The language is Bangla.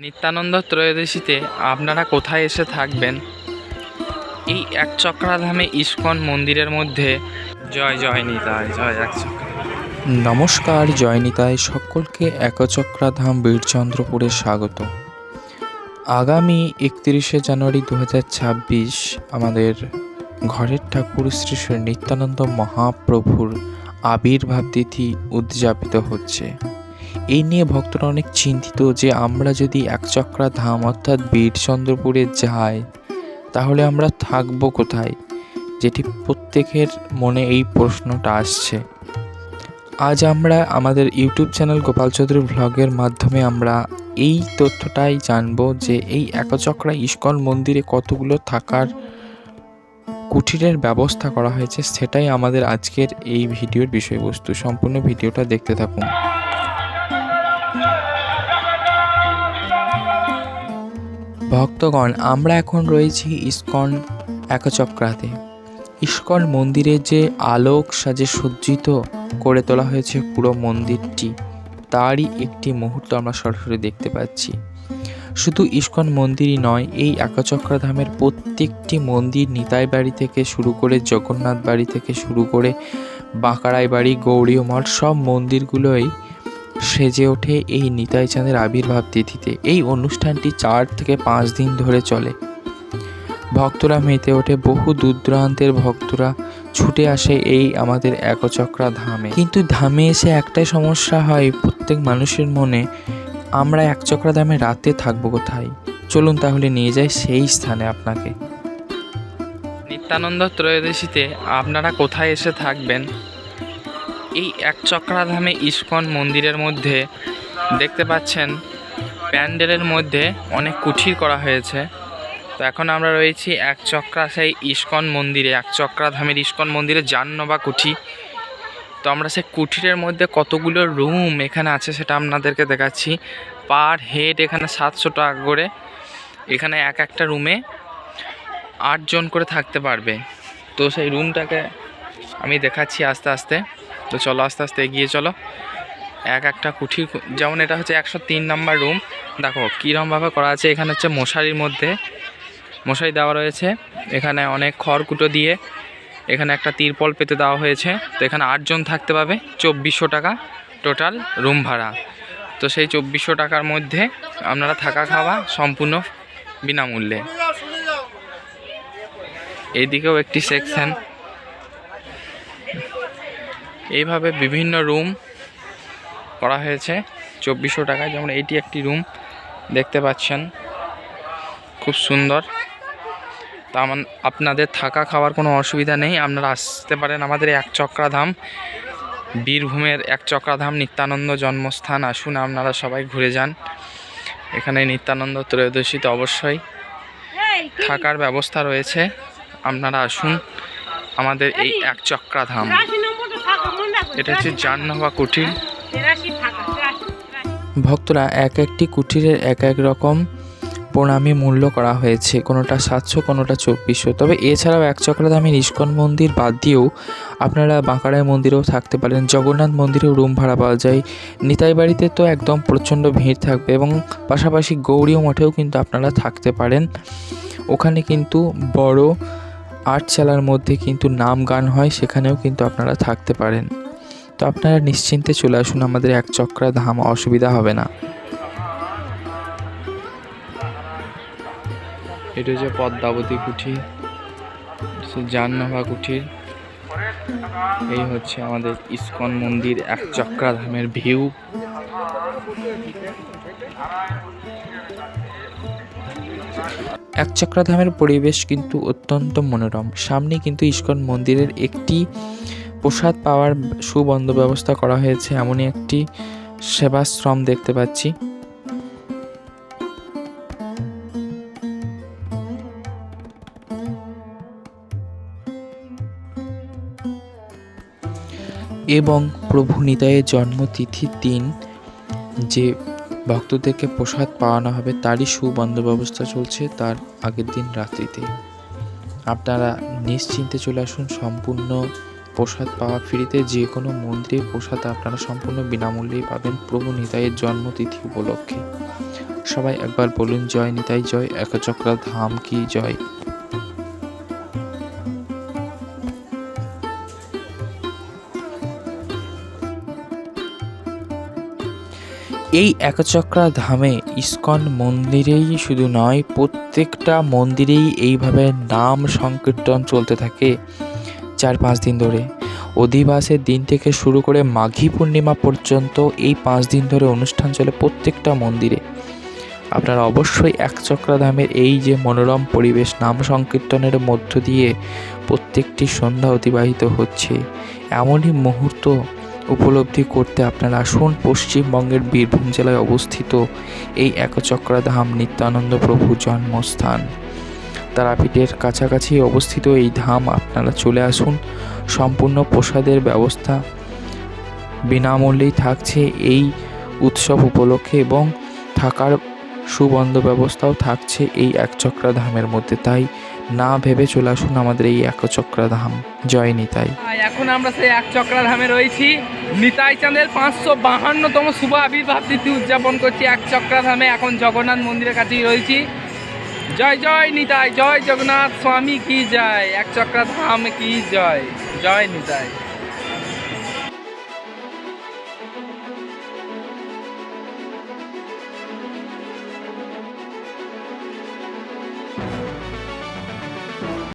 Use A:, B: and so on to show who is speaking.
A: নিত্যানন্দ ত্রয়োদশীতে আপনারা কোথায় এসে থাকবেন? এই একচক্রাধামে ইস্কন মন্দিরের মধ্যে জয় জয় নিতাই জয় একচক্র।
B: নমস্কার, জয়নিতাই সকলকে একচক্রাধাম বীরচন্দ্রপুরে স্বাগত। আগামী 31শে জানুয়ারি 2026 আমাদের ঘরের ঠাকুর শ্রী শ্রী নিত্যানন্দ মহাপ্রভুর আবির্ভাব তিথি উদযাপিত হচ্ছে। এই নিয়ে ভক্তরা অনেক চিন্তিত যে আমরা যদি একচক্রাধাম অর্থাৎ বীরচন্দ্রপুরে যাই তাহলে আমরা থাকবো কোথায়, যেটি প্রত্যেকের মনে এই প্রশ্নটা আসছে। আজ আমরা আমাদের ইউটিউব চ্যানেল গোপাল চৌধুরী ভ্লগের মাধ্যমে আমরা এই তথ্যটাই জানবো যে এই একচক্রা ইস্কন মন্দিরে কতগুলো থাকার কুটিরের ব্যবস্থা করা হয়েছে, সেটাই আমাদের আজকের এই ভিডিওর বিষয়বস্তু। সম্পূর্ণ ভিডিওটা দেখতে থাকুন। ভক্তগণ, আমরা এখন রয়েছি ইস্কন একচক্রাতে। ইস্কন মন্দিরে যে আলোক সাজে সজ্জিত করে তোলা হয়েছে পুরো মন্দিরটি, তারই একটি মুহূর্ত আমরা সরাসরি দেখতে পাচ্ছি। শুধু ইস্কন মন্দিরই নয়, এই একচক্রাধামের প্রত্যেকটি মন্দির, নিতাই বাড়ি থেকে শুরু করে জগন্নাথ বাড়ি থেকে শুরু করে বাঁকড়াই বাড়ি, গৌড়ীয় মঠ, সব মন্দিরগুলোই সেজে ওঠে এই নিতাই চাঁদের আবির্ভাব তিথিতে। এই অনুষ্ঠানটি 4 থেকে 5 দিন ধরে চলে। ভক্তরা মেতে ওঠে, বহু দূর দূরান্তের ভক্তরা ছুটে আসে এই আমাদের একচক্রা ধামে। কিন্তু ধামে এসে একটাই সমস্যা হয় প্রত্যেক মানুষের মনে, আমরা একচক্রা ধামে রাতে থাকবো কোথায়? চলুন তাহলে নিয়ে যাই সেই স্থানে আপনাকে।
A: নিত্যানন্দ ত্রয়োদশীতে আপনারা কোথায় এসে থাকবেন? এই একচক্রাধামে ইস্কন মন্দিরের মধ্যে দেখতে পাচ্ছেন প্যান্ডেলের মধ্যে অনেক কুঠির করা হয়েছে। তো এখন আমরা রয়েছি একচক্রা সেই ইস্কন মন্দিরে, একচক্রাধামের ইস্কন মন্দিরে জাহ্নবা কুঠি। তো আমরা সেই কুঠিরের মধ্যে কতগুলো রুম এখানে আছে সেটা আপনাদেরকে দেখাচ্ছি। পার হেড এখানে 700 টাকা করে। এখানে এক একটা রুমে 8 জন করে থাকতে পারবে। তো সেই রুমটাকে আমি দেখাচ্ছি আস্তে আস্তে। তো চলো আস্তে আস্তে এগিয়ে চলো। এক একটা কুঠি, যেমন এটা হচ্ছে 103 নম্বর রুম। দেখো কীরকমভাবে করা আছে। এখানে হচ্ছে মশারির মধ্যে মশারি দেওয়া রয়েছে। এখানে অনেক খড়কুটো দিয়ে এখানে একটা তিরপল পেতে দেওয়া হয়েছে। তো এখানে 8 জন থাকতে পাবে। 2400 টাকা টোটাল রুম ভাড়া। তো সেই 2400 টাকার মধ্যে আপনারা থাকা খাওয়া সম্পূর্ণ বিনামূল্যে। এইদিকেও একটি সেকশন। এইভাবে বিভিন্ন রুম করা হয়েছে 2400 টাকায়। যেমন এইটি একটি রুম দেখতে পাচ্ছেন, খুব সুন্দর। তা আপনাদের থাকা খাওয়ার কোনো অসুবিধা নেই। আপনারা আসতে পারেন আমাদের একচক্রাধাম, বীরভূমের একচক্রাধাম নিত্যানন্দ জন্মস্থান। আসুন আপনারা সবাই ঘুরে যান। এখানে নিত্যানন্দ ত্রয়োদশীতে অবশ্যই থাকার ব্যবস্থা রয়েছে। আপনারা আসুন আমাদের এই একচক্রাধাম। এটা হচ্ছে জাহ্নবা কুঠির।
B: ভক্তরা এক একটি কুঠিরের এক এক রকম প্রণামী মূল্য করা হয়েছে, কোনোটা 700, কোনোটা 2400। তবে এছাড়াও একচক্রাধামের ইস্কন মন্দির বাদ দিয়েও আপনারা বাঁকড়াই মন্দিরেও থাকতে পারেন, জগন্নাথ মন্দিরেও রুম ভাড়া পাওয়া যায়। নিতাই বাড়িতে তো একদম প্রচণ্ড ভিড় থাকবে, এবং পাশাপাশি গৌড়ীয় মঠেও কিন্তু আপনারা থাকতে পারেন। ওখানে কিন্তু বড় আটচালার মধ্যে কিন্তু নাম গান হয়, সেখানেও কিন্তু আপনারা থাকতে পারেন। তো আপনারা নিশ্চিন্তে চলে আসুন আমাদের একচক্রাধাম, অসুবিধা হবে না।
A: এটা হচ্ছে পদ্মাবতী কুঠির, জাহ্নবা কুঠির। এই হচ্ছে আমাদের ইস্কন মন্দির একচক্রাধামের ভিউ।
B: একচক্রাধামের পরিবেশ কিন্তু অত্যন্ত মনোরম। সামনে কিন্তু ইস্কন মন্দিরের একটি প্রসাদ পাওয়ার সুবন্দোবস্ত করা হয়েছে, এমনই একটি সেবাশ্রম দেখতে পাচ্ছি। এবং প্রভু নিতাইয়ের জন্মতিথির দিন যে ভক্তদেরকে প্রসাদ পাওয়ানো হবে তারই সুবন্দোবস্ত চলছে তার আগের দিন রাত্রিতে। আপনারা নিশ্চিন্তে চলে আসুন, সম্পূর্ণ প্রসাদ পাওয়া ফ্রিতে। যে কোনো মন্দিরে প্রসাদ আপনারা সম্পূর্ণ বিনামূল্যেই পাবেন প্রভু নিতাইয়ের জন্মতিথি উপলক্ষে। সবাই একবার বলুন জয় নিতাই জয়, একচক্রা ধাম কি জয়। এই একচক্রা ধামে ইস্কন মন্দিরেই শুধু নয়, প্রত্যেকটা মন্দিরেই এইভাবে নাম সংকীর্তন চলতে থাকে 4-5 দিন ধরে। অধিবাসের দিন থেকে শুরু করে মাঘী পূর্ণিমা পর্যন্ত এই 5 দিন ধরে অনুষ্ঠান চলে প্রত্যেকটা মন্দিরে। আপনারা অবশ্যই একচক্রা ধামের এই যে মনোরম পরিবেশ, নাম সংকীর্তনের মধ্য দিয়ে প্রত্যেকটি সন্ধ্যা অতিবাহিত হচ্ছে, এমনই মুহূর্ত উপলব্ধি করতে আপনারা আসুন পশ্চিমবঙ্গের বীরভূম জেলায় অবস্থিত এই একচক্রা ধাম নিত্যানন্দ প্রভু জন্মস্থান তারাপীঠের কাছাকাছি অবস্থিত এই ধাম। আপনারা চলে আসুন, সম্পূর্ণ প্রসাদের ব্যবস্থা বিনামূল্যেই থাকছে এই উৎসব উপলক্ষে এবং থাকার সুবন্দোবস্তাও থাকছে এই একচক্রা ধামের মধ্যে। তাই না ভেবে চলে আসুন আমাদের এই একচক্রা ধাম। জয় নিতাই।
A: এখন আমরা সেই একচক্রা ধামে রয়েছি, নিতাই চাঁদের 552তম শুভ আবির্ভাব তিথি উদযাপন করছি একচক্রা ধামে। এখন জগন্নাথ মন্দিরের কাছেই রয়েছি। জয় জয় নিতাই, জয় জগন্নাথ স্বামী কি জয়, একচক্রা ধাম কি জয়, জয় নিতাই।